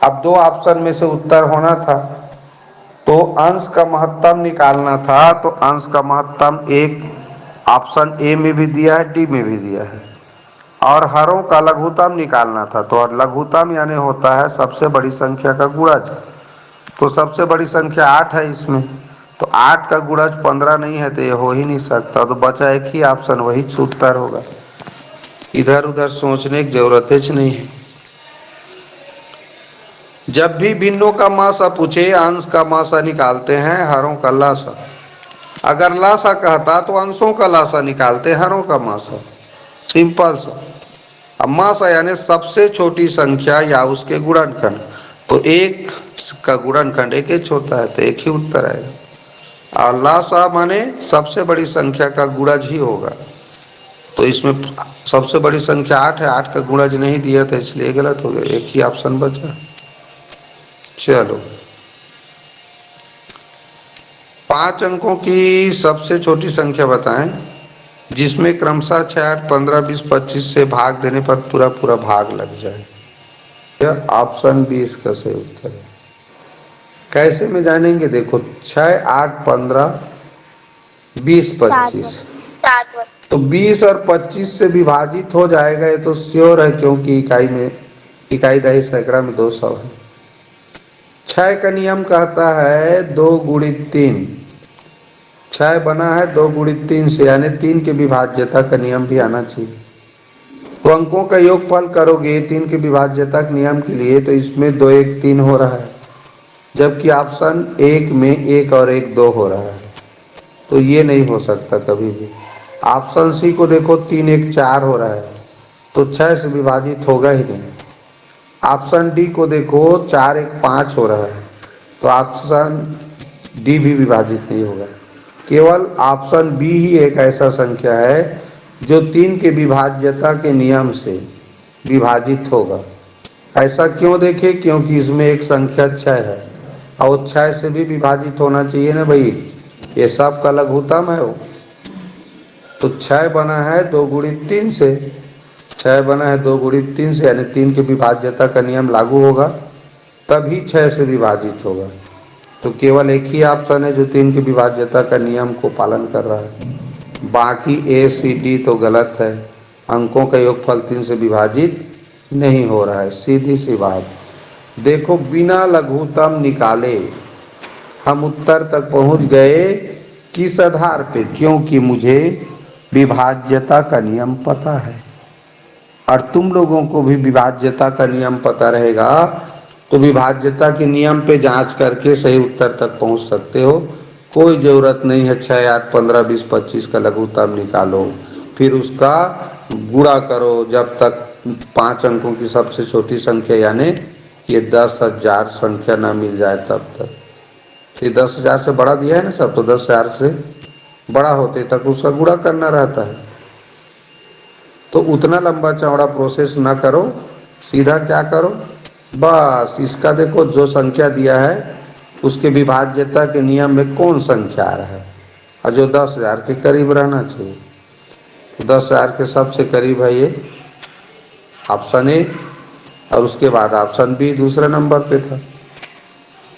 अब 2 ऑप्शन में से उत्तर होना था, तो अंश का महत्तम निकालना था, तो अंश का महत्तम एक ऑप्शन ए में भी दिया है, डी में भी दिया है। और हरों का लघुत्तम निकालना था, तो लघुत्तम यानी होता है सबसे बड़ी संख्या का गुणज। तो सबसे बड़ी संख्या 8 है इसमें, तो 8 का गुणज 15 नहीं है, तो ये हो ही नहीं सकता। तो बचा एक ही ऑप्शन, वही उत्तर होगा। इधर उधर सोचने की जरूरत ही नहीं है। जब भी भिन्नों का मासा पूछे, अंश का मासा निकालते हैं, हरों का लासा। अगर लासा कहता तो अंशों का लासा निकालते, हरों का मासा। सिंपल सा। अब मासा यानी सबसे छोटी संख्या या उसके गुणनखंड, तो 1 का गुणनखंड 1 होता है, तो एक ही उत्तर आएगा। और लासा माने सबसे बड़ी संख्या का गुणज ही होगा, तो इसमें सबसे बड़ी संख्या 8 है, 8 का गुणज नहीं दिया था, इसलिए गलत हो गया, एक ही ऑप्शन बचा। चलो, 5 अंकों की सबसे छोटी संख्या बताएं जिसमें क्रमशः 6, 8, 15, 20, 25 से भाग देने पर पूरा पूरा भाग लग जाए। यह ऑप्शन बी इसका सही उत्तर है। कैसे में जानेंगे? देखो 6, 8, 15, 20, 25। तो 20 और 25 से विभाजित हो जाएगा, ये तो श्योर है, क्योंकि इकाई में, इकाई दही सैकड़ा में 200 है। 6 का नियम कहता है 2 गुणित 3। 6 बना है 2 गुणित 3 से, यानी 3 के विभाज्यता का नियम भी आना चाहिए। तो अंकों का योगफल करोगे 3 के विभाज्यता के नियम के लिए, तो इसमें 2, 1, 3 हो रहा है, जबकि ऑप्शन 1 में 1 और 1, 2 हो रहा है। तो ये नहीं हो सकता कभी भी। ऑप्शन सी को देखो 3, 1, 4 हो रहा है, तो 6 से विभाजित होगा ही नहीं। ऑप्शन डी को देखो 4, 1, 5 हो रहा है, तो ऑप्शन डी भी विभाजित नहीं होगा। केवल ऑप्शन बी ही एक ऐसा संख्या है जो 3 के विभाज्यता के नियम से विभाजित होगा। ऐसा क्यों देखें? क्योंकि इसमें एक संख्या 6 है, और 6 से भी विभाजित होना चाहिए ना भाई, ये सब का लघुत्तम है वो। तो 6 बना है 2 गुणित 3 से, 6 बना है 2 गुणित 3 से, यानी 3 के विभाज्यता का नियम लागू होगा, तभी 6 से विभाजित होगा। तो केवल एक ही ऑप्शन है जो 3 के विभाज्यता का नियम को पालन कर रहा है, बाकी ए सी डी तो गलत है। अंकों का योगफल 3 से विभाजित नहीं हो रहा है, सीधी सी बात। देखो बिना लघुत्तम निकाले हम उत्तर तक पहुंच गए, किस आधार पे? क्योंकि मुझे विभाज्यता का नियम पता है, और तुम लोगों को भी विभाज्यता का नियम पता रहेगा, तो विभाज्यता के नियम पे जांच करके सही उत्तर तक पहुंच सकते हो। कोई ज़रूरत नहीं है 6, 8, 15, 20, 25 का लघुत्तम निकालो, फिर उसका गुणा करो जब तक 5 अंकों की सबसे छोटी संख्या यानी ये 10,000 संख्या ना मिल जाए तब तक। तो 10,000 से बड़ा दिया है ना सब, तो 10,000 से बड़ा होते तक उसका गुणा करना रहता है। तो उतना लंबा चौड़ा प्रोसेस ना करो, सीधा क्या करो, बस इसका देखो जो संख्या दिया है उसके विभाज्यता के नियम में कौन संख्या आ रहा है, और जो 10,000 के करीब रहना चाहिए। तो 10,000 के सबसे करीब है ये ऑप्शन ए, और उसके बाद ऑप्शन बी दूसरे नंबर पे था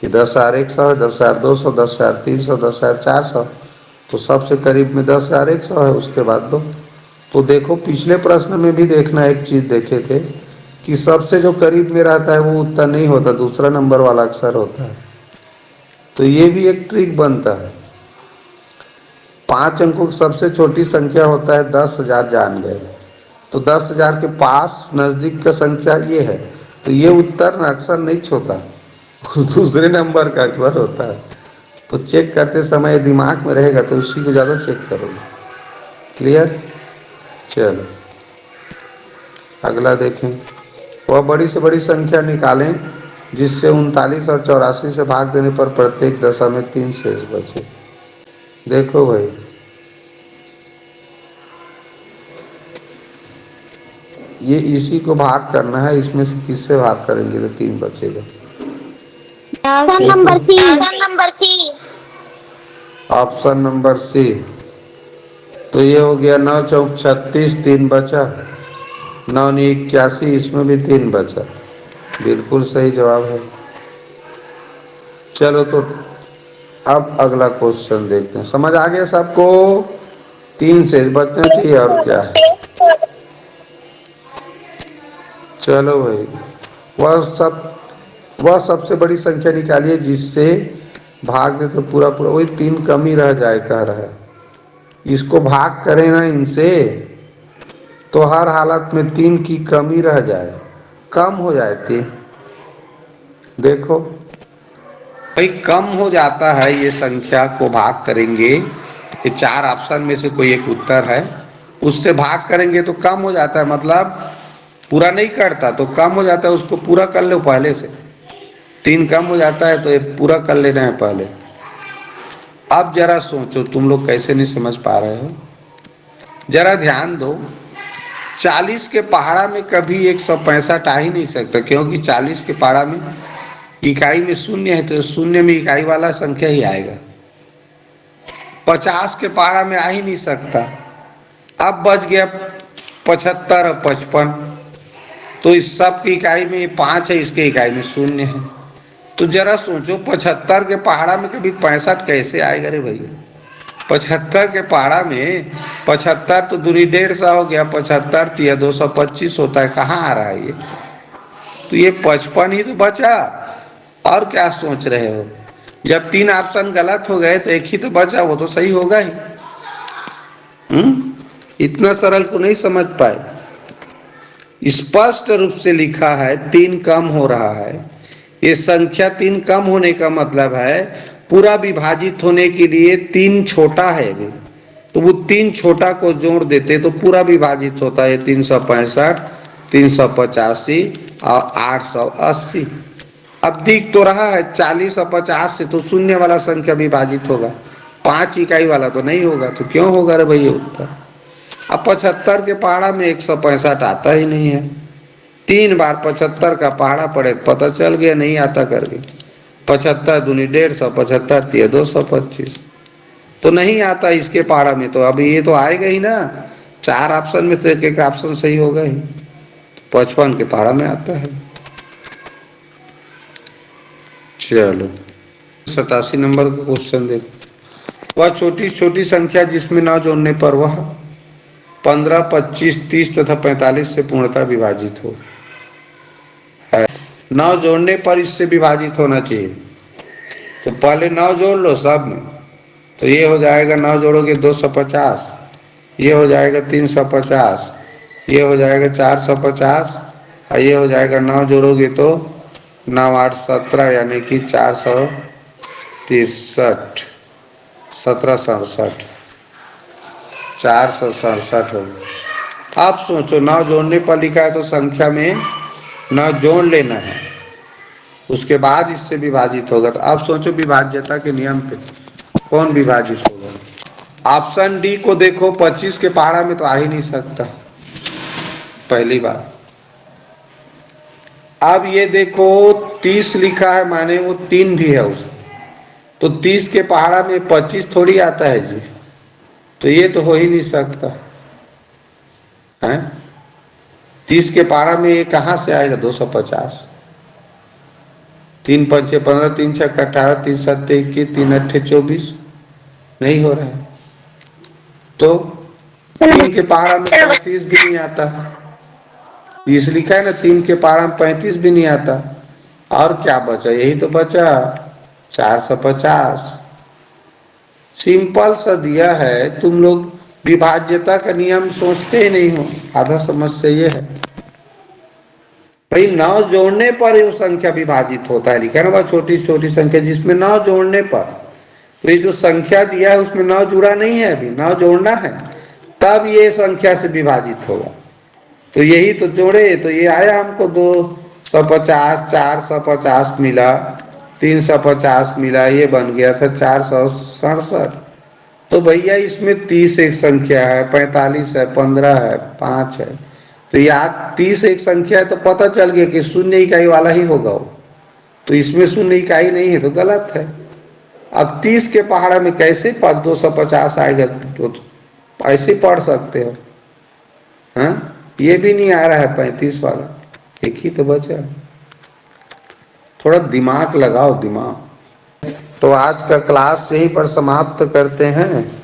कि 10,100 है, 10,200, 10,300, 10,400। तो सबसे करीब में 10,100 है, उसके बाद दो। तो देखो पिछले प्रश्न में भी देखना, एक चीज देखे थे कि सबसे जो करीब में रहता है वो उत्तर नहीं होता, दूसरा नंबर वाला अक्सर होता है। तो ये भी एक ट्रिक बनता है। 5 अंकों की सबसे छोटी संख्या होता है 10,000, जान गए, तो 10,000 के पास नजदीक का संख्या ये है, तो ये उत्तर अक्सर नहीं छोटा, दूसरे नंबर का अक्सर होता है। तो चेक करते समय दिमाग में रहेगा, तो उसी को ज़्यादा चेक करोगे। क्लियर? चलो अगला देखें। वह बड़ी से बड़ी संख्या निकालें जिससे 39 और 84 से भाग देने पर प्रत्येक दशा में 3 शेष बचे। देखो भाई, ये इसी को भाग करना है, इसमें से किससे भाग करेंगे तो 3 बचेगा। Number C. Option number C. तो ये हो गया 9 चौक 36, 3 बचा, 9 नी 81, इसमें भी 3 बचा, बिल्कुल सही जवाब है। चलो तो अब अगला क्वेश्चन देखते हैं, समझ आ गया सबको? 3 शेष बचना चाहिए, और क्या है। चलो भाई, वह सबसे बड़ी संख्या निकालिए जिससे भाग दे तो पूरा पूरा, वही 3 कम ही रह जाए कह रहा है। इसको भाग करें ना इनसे, तो हर हालत में 3 की कमी रह जाए, कम हो जाए 3। देखो भाई कम हो जाता है, ये संख्या को भाग करेंगे, ये 4 ऑप्शन में से कोई एक उत्तर है, उससे भाग करेंगे तो कम हो जाता है, मतलब पूरा नहीं करता तो कम हो जाता है, उसको पूरा कर लो पहले से। 3 कम हो जाता है तो ये पूरा कर लेना है पहले। अब जरा सोचो तुम लोग कैसे नहीं समझ पा रहे हो, जरा ध्यान दो। 40 के पहाड़ा में कभी 165 आ ही नहीं सकता, क्योंकि 40 के पहाड़ा में इकाई में शून्य है, तो शून्य में इकाई वाला संख्या ही आएगा। 50 के पहाड़ा में आ ही नहीं सकता। अब बच गया 75 और 55, तो इस सब की इकाई में 5 है, इसके इकाई में 0 है। तो जरा सोचो 75 के पहाड़ा में कभी 65 कैसे आएगा रे भैया? 75 के पहाड़ा में 75 तो दूरी 150 हो गया, 75 तिया 225 होता है, कहाँ आ रहा है ये? तो ये 55 ही तो बचा। और क्या सोच रहे हो? जब 3 ऑप्शन गलत हो गए तो एक ही तो बचा, वो तो सही होगा ही। इतना सरल को नहीं समझ पाए। स्पष्ट रूप से लिखा है 3 कम हो रहा है। ये संख्या 3 कम होने का मतलब है पूरा विभाजित होने के लिए 3 छोटा है अभी, तो वो 3 छोटा को जोड़ देते तो पूरा विभाजित होता है 365, 385 और 880। अब दिख तो रहा है 40 और 50 से तो शून्य वाला संख्या विभाजित होगा, 5 इकाई वाला तो नहीं होगा। तो क्यों होगा रे भैया उत्तर? अब 75 के पहाड़ा में 165 आता ही नहीं है। 3 बार 75 का पहाड़ा पड़े पता चल गया नहीं आता करके। 75 दूनी 150, 75 तिया 225 तो नहीं आता इसके पहाड़ा में। तो अब ये तो आएगा ही ना, 4 ऑप्शन में तो एक ऑप्शन सही होगा ही। 55 के पहाड़ा में आता है। चलो 87 नंबर का क्वेश्चन देखो। वह छोटी छोटी संख्या जिसमें 9 जोड़ने पर वह 15, 25, 30 तथा 45 से पूर्णतः विभाजित हो है। 9 जोड़ने पर इससे विभाजित होना चाहिए। तो पहले 9 जोड़ लो सब में, तो ये हो जाएगा 9 जोड़ोगे 250, ये हो जाएगा 350, ये हो जाएगा 450 और ये हो जाएगा 9 जोड़ोगे तो 9 8 17 यानी कि 463, 1767, 467 हो गया। आप सोचो 9 जोड़ने पर लिखा है तो संख्या में 9 जोड़ लेना है, उसके बाद इससे विभाजित होगा। तो आप सोचो विभाज्यता के नियम पे कौन विभाजित होगा? ऑप्शन डी को देखो, 25 के पहाड़ा में तो आ ही नहीं सकता, पहली बात। अब ये देखो 30 लिखा है माने वो 3 भी है उसमें, तो 30 के पहाड़ा में 25 थोड़ी आता है जी, तो ये तो हो ही नहीं सकता है। 30 के पहाड़ा में ये कहाँ से आएगा 250? 3 पंचे 15, 3 छक्का 18, 3 सत्ते 21, 3 अट्ठे 24 नहीं हो रहा है। तो 3 के पहाड़ा में 35 भी नहीं आता, 30 लिखा है ना, 3 के पहाड़ा में 35 भी नहीं आता। और क्या बचा? यही तो बचा 450। सिंपल सा दिया है, तुम लोग विभाज्यता का नियम सोचते ही नहीं हो। आधा समस्या ये है भाई, 9 जोड़ने पर वो संख्या विभाजित होता है, लिखा है ना, वह छोटी छोटी संख्या जिसमें 9 जोड़ने पर। तो ये जो संख्या दिया है उसमें 9 जुड़ा नहीं है, अभी 9 जोड़ना है तब ये संख्या से विभाजित होगा। तो यही तो जोड़े, तो ये आया हमको 250, 450 मिला, 350 मिला, ये बन गया था 467। तो भैया इसमें 30 एक संख्या है, 45 है, 15 है, 5 है, तो यार 30 एक संख्या है तो पता चल गया कि शून्य इकाई वाला ही होगा वो। तो इसमें शून्य इकाई नहीं है तो गलत है। अब 30 के पहाड़ा में कैसे 250 आएगा? तो ऐसे पढ़ सकते हो। हाँ, ये भी नहीं आ रहा है 35 वाला, एक ही तो बचा। थोड़ा दिमाग लगाओ, दिमाग। तो आज का क्लास यहीं पर समाप्त करते हैं।